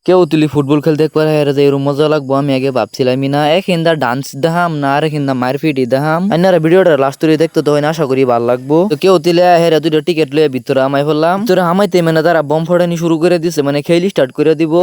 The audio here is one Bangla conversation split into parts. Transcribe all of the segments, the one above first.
কেউ তুলি ফুটবল খেলতে পারে হেরে যে এরকম মজা লাগবো আমি আগে ভাবছিলামই না। এখিন্দা ডান্স দেখাম না আর এখিন্দা মারপিটি দেখাম। আইনারা ভিডিওটা লাস্ট তুলি দেখতে তো আশা করি ভালো লাগবো। তো কেউ তুলে হেরে দুটো টিকিট লয়ে ভিতরে আমায় ফেললাম। ভিতরে হামাইতে মানে তারা বম ফোড়ানি শুরু করে দিছে, মানে খেলি স্টার্ট করে দিব।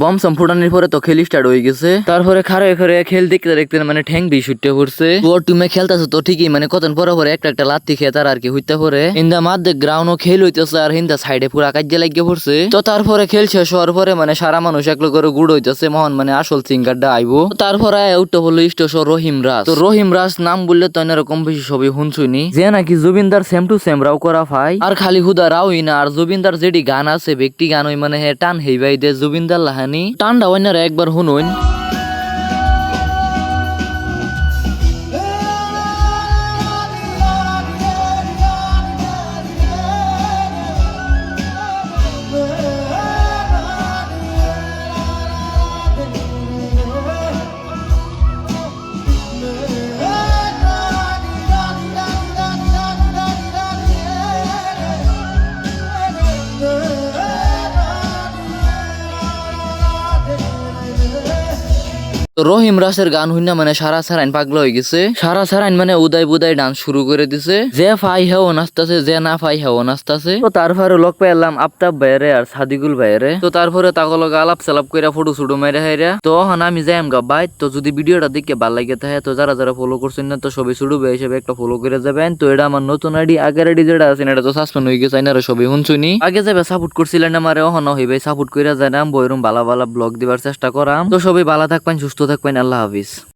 বম সম ফুটানোর পরে তো খেলি স্টার্ট হয়ে গেছে। তারপরে খারে খারে খেল দেখতে দেখতে মানে ঠ্যাং দিয়ে ছুটতে পড়ছে। তোর তুমি খেলতেছো তো ঠিকই, মানে কতন পরে পরে একটা একটা লাত্তি খেয়ে তার আর কি হইতে পারে। ইন্দা মাঝে গ্রাউন্ডও খেল হইতেছে আর হিন্দা সাইডে পুরা কাজে লাগিয়ে পড়ছে। তো তারপরে খেল শেষ হওয়ার পরে মানে সারা মানুষ একলো করে গুড় হইতেছে, মহান মানে আসল সিঙ্গারটা আইবো। তারপরে উঠতে বললো স্টেশন রহিম রাজ। তো রহিম রাজ নাম বললে তো এরকম বেশি সবই শুনছুনি যে নাকি জুবিনদার সেম টু সেম রাও করা পাই। আর খালি হুদা রাওই না, আর জুবিনদার যেটি গান আছে ব্যক্তি গান ওই মানে টান হেইবাই দে জুবিনদার লাহানি টান্ডা ওইনারা একবার শুনুন। রহিম রাসের গান হইনা মানে সারা সারাইন পাগলা হয়ে গেছে। সারা সারাইন মানে উদয় বুদায় ডান্স শুরু করে দিছে। যে ফাই হেও নাচতাছে, যে না ফাই হেও নাচতাছে। তো তারপরে লোক পেলাম আফতাব ভাইরে আর সাদিকুল ভাইরে। তো তারপরে তাকলগ আলাপ সালাপ কইরা ফটো শুটু মেরে হাইরা। তো এখন আমি যাইম গা বাইত। তো যদি ভিডিওটা দেখে ভালো লাগে থাকে তো যারা যারা ফলো করছেন না তো সবাই শুরু ভাই হিসেবে একটা ফলো করে যাবেন। তো এটা আমার নতুন আইডি, আগের আইডি যেটা আছে এটা তো সাসপেন্ড হয়ে গেছে, এনারা সবাই শুনছুনি। আগে যাবে সাপোর্ট করছিলেন আমারে, এখন হইবে সাপোর্ট কইরা যাইলাম বইরুম ভালো ভালো ব্লগ দিবার চেষ্টা করাম। তো সবাই ভালো থাকবেন, সুস্থ থাকবেন, আল্লাহ হাফিজ।